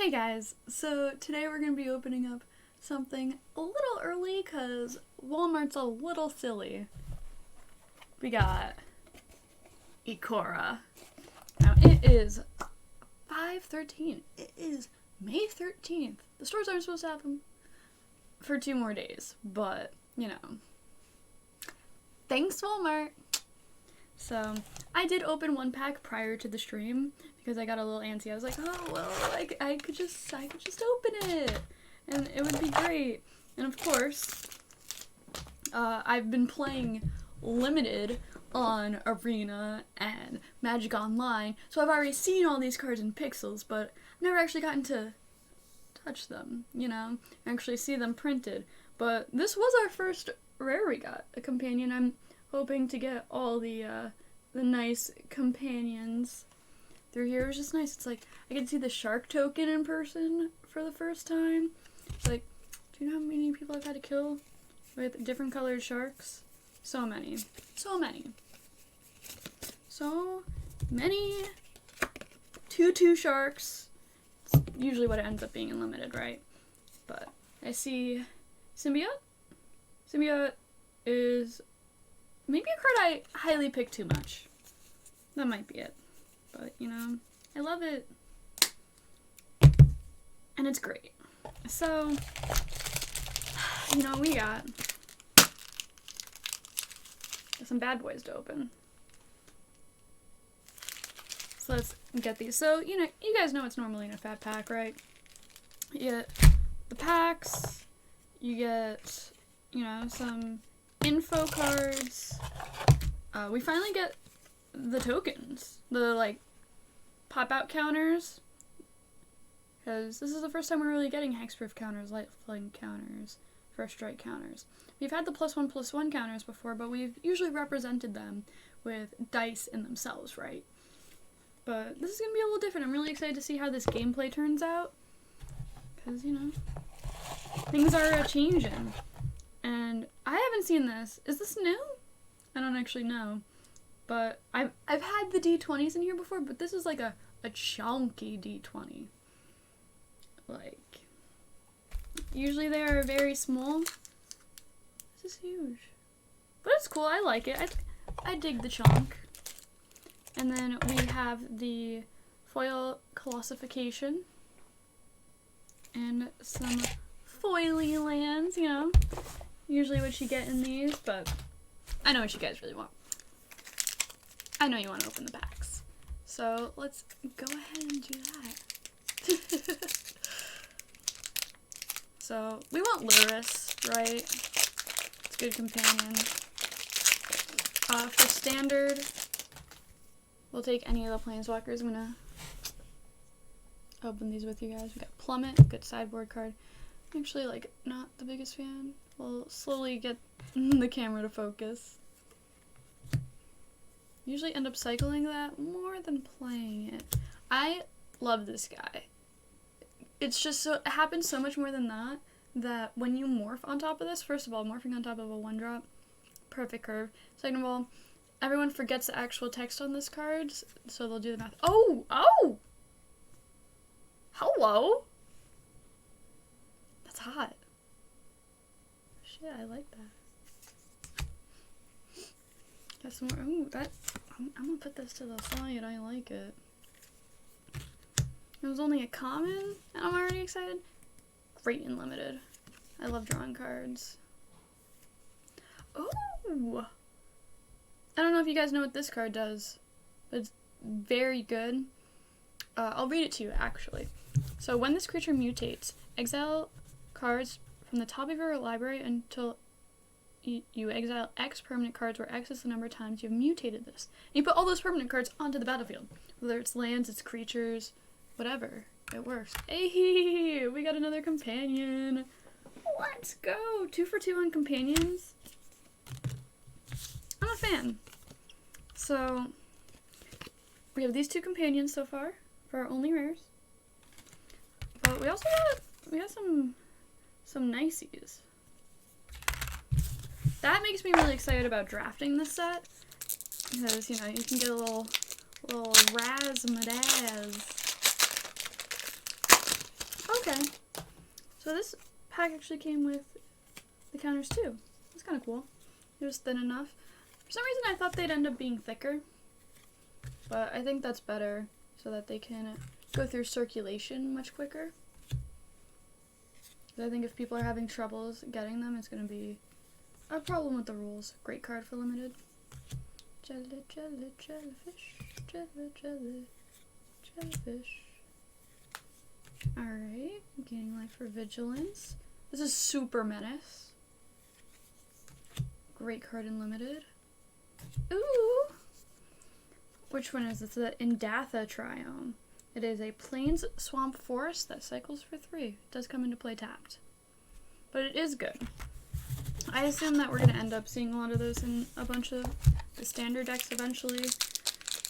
Hey guys, so today we're going to be opening up something a little early because Walmart's a little silly. We got Ikoria. Now it is 5/13. It is May 13th. The stores aren't supposed to have them for 2 more days, but, you know. Thanks Walmart! So, I did open one pack prior to the stream because I got a little antsy. I was like, oh, well, I could just open it and it would be great. And of course, I've been playing Limited on Arena and Magic Online, so I've already seen all these cards in pixels, but I've never actually gotten to touch them, you know, actually see them printed. But this was our first rare we got, a companion. I'm hoping to get all the nice companions through here. It was just nice. It's like I can see the shark token in person for the first time. It's like, do you know how many people I've had to kill with different colored sharks? So many. So many. So many. 2/2 sharks. It's usually what it ends up being in Limited, right? But I see Symbiote. Symbiote is maybe a card I highly pick too much. That might be it. But, you know, I love it. And it's great. So, you know, we got some bad boys to open. So let's get these. So, you know, you guys know what's normally in a fat pack, right? You get the packs, you get, you know, some info cards. We finally get the tokens, the like pop out counters, because this is the first time we're really getting hexproof counters, light flame counters, first strike counters. We've had the +1/+1 counters before, but we've usually represented them with dice in themselves, right? But this is gonna be a little different. I'm really excited to see how this gameplay turns out, because, you know, things are changing. And I haven't seen this. Is this new? I don't actually know. But I've had the D20s in here before, but this is like a chunky D20. Like, usually they are very small. This is huge. But it's cool. I like it. I dig the chunk. And then we have the foil colossification. And some foily lands, you know. Usually what you get in these, but I know what you guys really want. I know you want to open the packs. So let's go ahead and do that. So we want Luris, right? It's a good companion. For standard, we'll take any of the planeswalkers. I'm gonna open these with you guys. We got Plummet, good sideboard card. I'm actually like not the biggest fan. We'll slowly get the camera to focus. Usually end up cycling that more than playing it. I love this guy. It's just so, it happens so much more than that when you morph on top of this, first of all, morphing on top of a 1-drop, perfect curve. Second of all, everyone forgets the actual text on this card, so they'll do the math. Oh! Hello? That's hot. Shit, I like that. Got some more. Ooh, I'm gonna put this to the side. I like it. It was only a common, and I'm already excited. Great in Limited. I love drawing cards. Ooh! I don't know if you guys know what this card does, but it's very good. I'll read it to you, actually. So, when this creature mutates, exile cards from the top of your library until you exile X permanent cards, where X is the number of times you've mutated this. And you put all those permanent cards onto the battlefield. Whether it's lands, it's creatures, whatever. It works. Hey, we got another companion. Let's go. 2 for 2 on companions. I'm a fan. So, we have these 2 companions so far for our only rares. But we also got some niceys. That makes me really excited about drafting this set, because, you know, you can get a little razzmatazz So this pack actually came with the counters too. That's kind of cool. It was thin enough. For some reason I thought they'd end up being thicker, but I think that's better so that they can go through circulation much quicker. I think if people are having troubles getting them, it's going to be a problem with the rules. Great card for limited. Jelly, jelly, jellyfish. Jelly, jelly, jellyfish. Alright, gaining life for vigilance. This is Super Menace. Great card in limited. Ooh! Which one is this? The Indatha Triome. It is a plains swamp forest that cycles for 3. It does come into play tapped. But it is good. I assume that we're going to end up seeing a lot of those in a bunch of the standard decks eventually.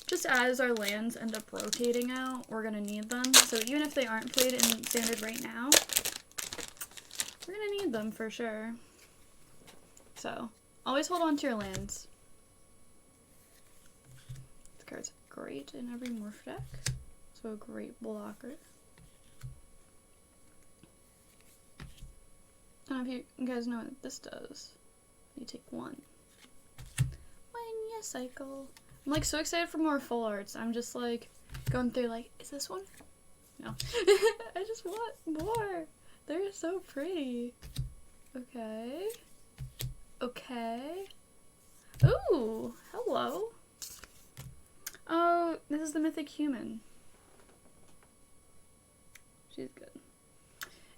Just as our lands end up rotating out, we're going to need them. So even if they aren't played in standard right now, we're going to need them for sure. So, always hold on to your lands. This card's great in every morph deck. So a great blocker. I don't know if you guys know what this does. You take 1. When you cycle. I'm like so excited for more full arts. I'm just like going through like, is this one? No. I just want more. They're so pretty. Okay. Okay. Ooh, hello. Oh, this is the Mythic Human. She's good.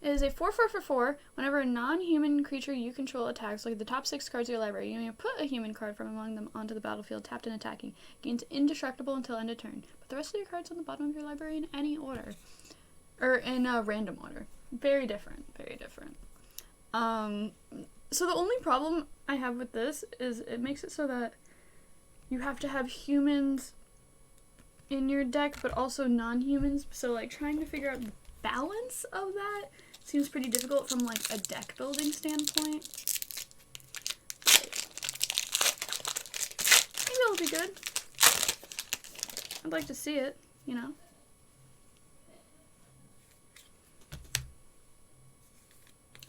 It is a 4/4 for 4. Whenever a non-human creature you control attacks, look at the top 6 cards of your library. You may put a human card from among them onto the battlefield, tapped and attacking. Gains indestructible until end of turn. Put the rest of your cards on the bottom of your library in any order. Or in a random order. Very different. Very different. So the only problem I have with this is it makes it so that you have to have humans in your deck, but also non-humans. So like trying to figure out the balance of that seems pretty difficult from like a deck building standpoint. Maybe it'll be good. I'd like to see it, you know.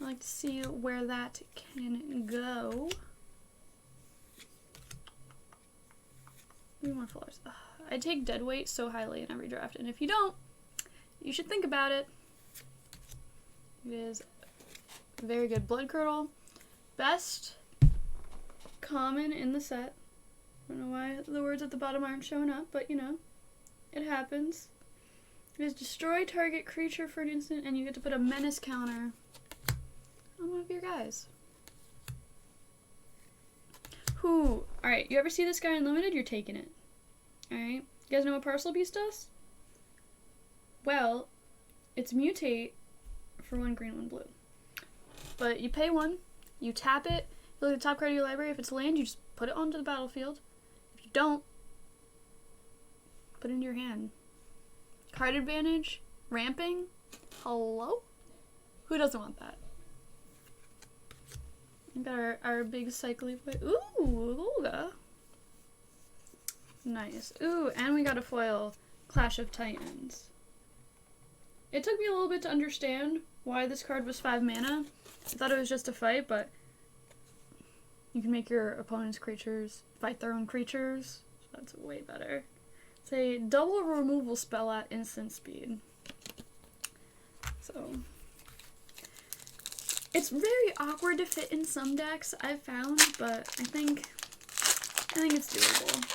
I'd like to see where that can go. Maybe more fullers. I take dead weight so highly in every draft, and if you don't, you should think about it. It is very good. Blood Curdle, best common in the set. I don't know why the words at the bottom aren't showing up, but you know, it happens. It is destroy target creature for an instant, and you get to put a menace counter on one of your guys. Who? Alright, you ever see this guy in limited? You're taking it. Alright, you guys know what Parcel Beast does? Well, it's mutate for 1 green, 1 blue. But you pay 1, you tap it, you look at the top card of your library. If it's land, you just put it onto the battlefield. If you don't, put it into your hand. Card advantage, ramping, hello? Who doesn't want that? We got our big cycly play. Ooh, Olga. Nice. Ooh, and we got a foil Clash of Titans. It took me a little bit to understand why this card was 5 mana. I thought it was just a fight, but you can make your opponent's creatures fight their own creatures. So that's way better. It's a double removal spell at instant speed. So it's very awkward to fit in some decks, I've found, but I think it's doable.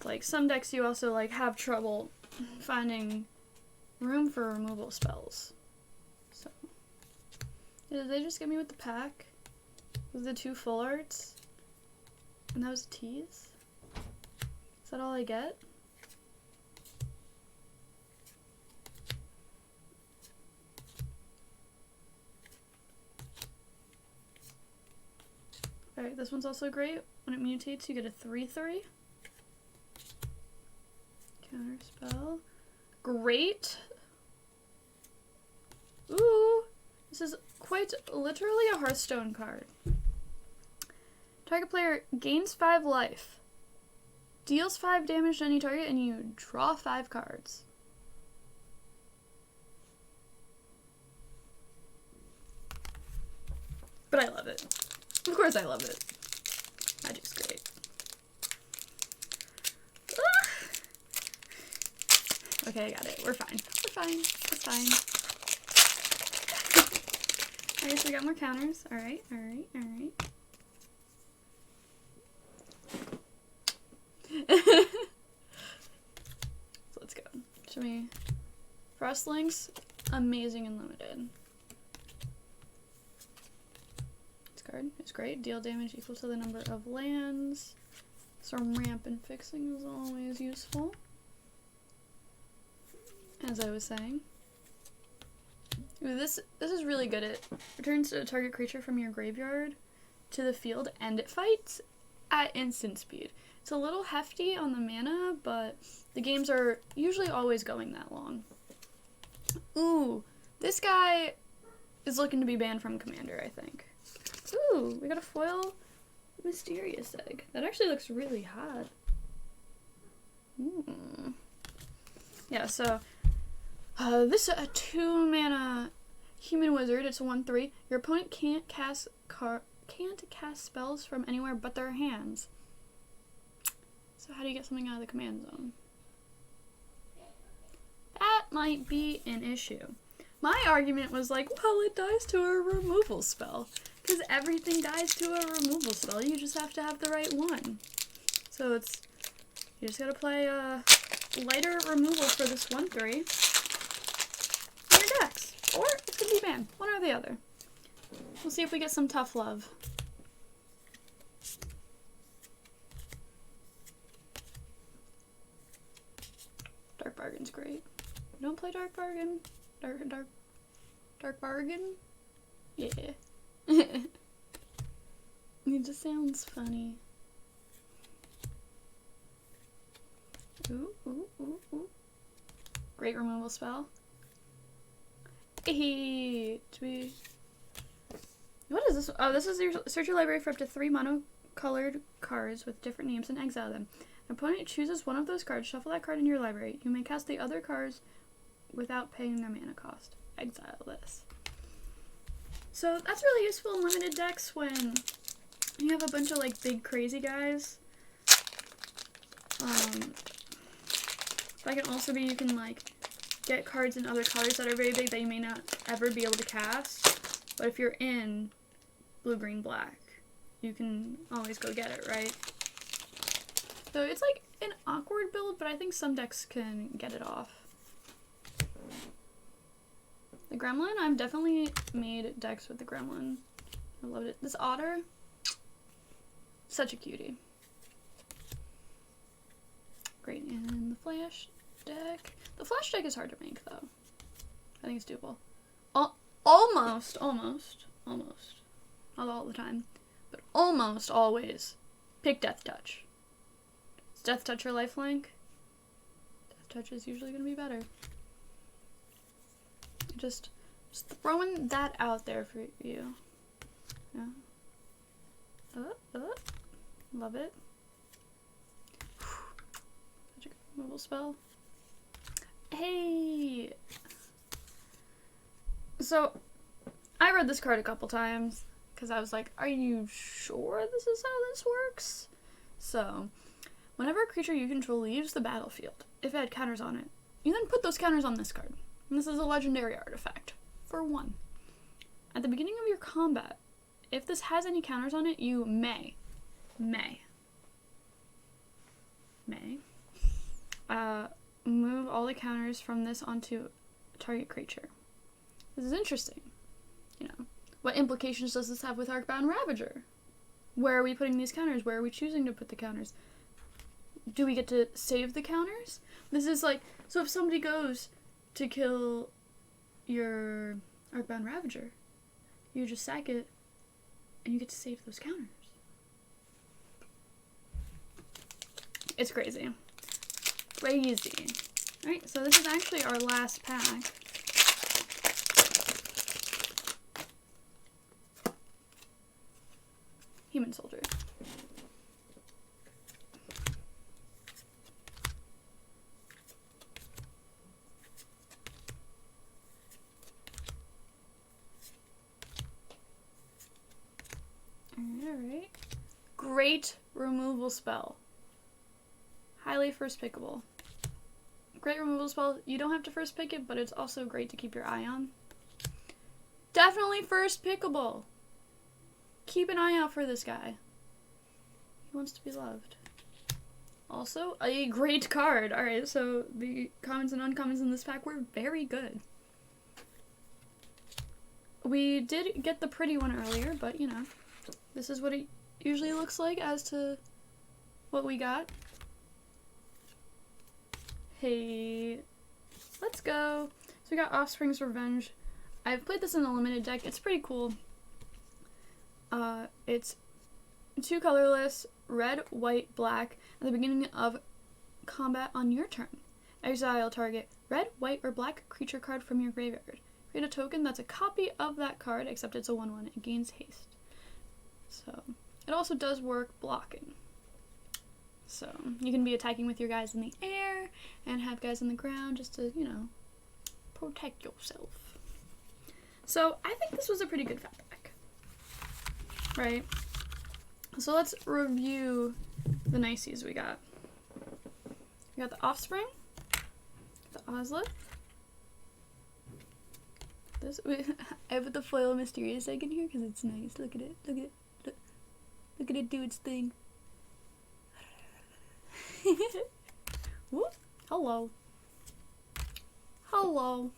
Like some decks you also like have trouble finding room for removal spells. So did they just get me with the pack? With the 2 full arts? And that was a tease? Is that all I get? Alright, this one's also great. When it mutates, you get a 3/3. Counter spell. Great. Ooh, this is quite literally a Hearthstone card. Target player gains 5 life, deals 5 damage to any target, and you draw 5 cards. But I love it. Of course I love it. Magic's great. Ah! Okay, I got it. We're fine. We're fine. It's fine. Alright, so we got more counters. Alright, alright, alright. So let's go. Show me. Frostlinks, amazing and limited. This card is great. Deal damage equal to the number of lands. Some ramp and fixing is always useful. As I was saying. Ooh, this is really good. It returns a target creature from your graveyard to the field and it fights at instant speed. It's a little hefty on the mana, but the games are usually always going that long. Ooh, this guy is looking to be banned from Commander, I think. Ooh, we got a foil Mysterious Egg. That actually looks really hot. Yeah, so this is a 2-mana human wizard. It's a 1/3. Your opponent can't cast spells from anywhere but their hands. So how do you get something out of the command zone? That might be an issue. My argument was like, well, it dies to a removal spell. Because everything dies to a removal spell. You just have to have the right one. So it's, you just gotta play lighter removal for this 1/3 in your decks. Or it could be banned. One or the other. We'll see if we get some tough love. Dark Bargain's great. Don't play Dark Bargain. Dark Bargain? Yeah. It just sounds funny. Ooh, ooh, ooh, ooh. Great removal spell. Hey, what is this? Oh, this is your search your library for up to 3 mono-colored cards with different names and exile them. An opponent chooses one of those cards, shuffle that card in your library. You may cast the other cards without paying their mana cost. Exile this. So that's really useful in limited decks when you have a bunch of like big crazy guys. That can also be you can like get cards in other colors that are very big that you may not ever be able to cast. But if you're in blue, green, black, you can always go get it, right? So it's like an awkward build, but I think some decks can get it off. The Gremlin, I've definitely made decks with the Gremlin. I loved it. This Otter, such a cutie. Great, and the Flash deck. The Flash deck is hard to make, though. I think it's doable. Almost. Not all the time, but almost always pick Death Touch. Is Death Touch or Lifelink? Death Touch is usually going to be better. Just throwing that out there for you. Yeah. Love it. Such a good removal spell. Hey! So, I read this card a couple times, because I was like, are you sure this is how this works? So, whenever a creature you control leaves the battlefield, if it had counters on it, you then put those counters on this card. And this is a legendary artifact. For 1. At the beginning of your combat, if this has any counters on it, you may move all the counters from this onto a target creature. This is interesting. You know, what implications does this have with Arcbound Ravager? Where are we putting these counters? Where are we choosing to put the counters? Do we get to save the counters? This is like, so if somebody goes to kill your Arcbound Ravager, you just sack it, and you get to save those counters. It's crazy. Crazy. Alright, so this is actually our last pack. Human Soldier. Alright. Great removal spell. Highly first pickable. Great removal spell. You don't have to first pick it, but it's also great to keep your eye on. Definitely first pickable. Keep an eye out for this guy. He wants to be loved. Also, a great card. Alright, so the commons and uncommons in this pack were very good. We did get the pretty one earlier, but you know, this is what it usually looks like as to what we got. Hey, let's go. So we got Offspring's Revenge. I've played this in a limited deck. It's pretty cool. It's 2 colorless, red, white, black, at the beginning of combat on your turn. Exile target red, white, or black creature card from your graveyard. Create a token that's a copy of that card, except it's a 1/1. It gains haste. So, it also does work blocking. So, you can be attacking with your guys in the air, and have guys on the ground just to, you know, protect yourself. So, I think this was a pretty good fat pack. Right? So, let's review the niceties we got. We got the Offspring, the Ozlith. This, I put the foil mysterious egg in here because it's nice. Look at it. Look at it. Look at it do its thing. Whoop. Hello. Hello.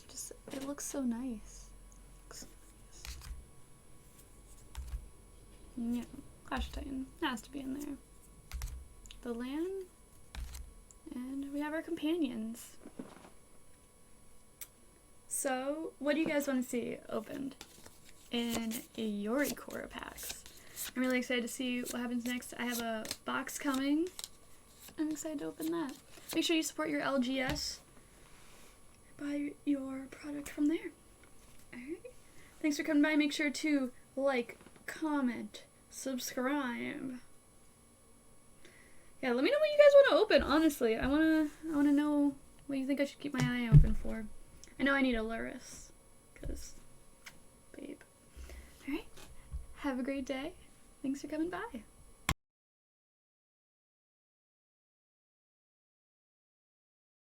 Just, it looks so nice. Yeah, Clash of Titan has to be in there. The land, and we have our companions. So, what do you guys want to see opened in your Ikoria packs? I'm really excited to see what happens next. I have a box coming. I'm excited to open that. Make sure you support your LGS. Buy your product from there. Alright. Thanks for coming by. Make sure to like, comment, subscribe. Yeah, let me know what you guys want to open, honestly. I wanna know what you think I should keep my eye open for. I know I need a Luris, because, babe. Alright, have a great day. Thanks for coming by.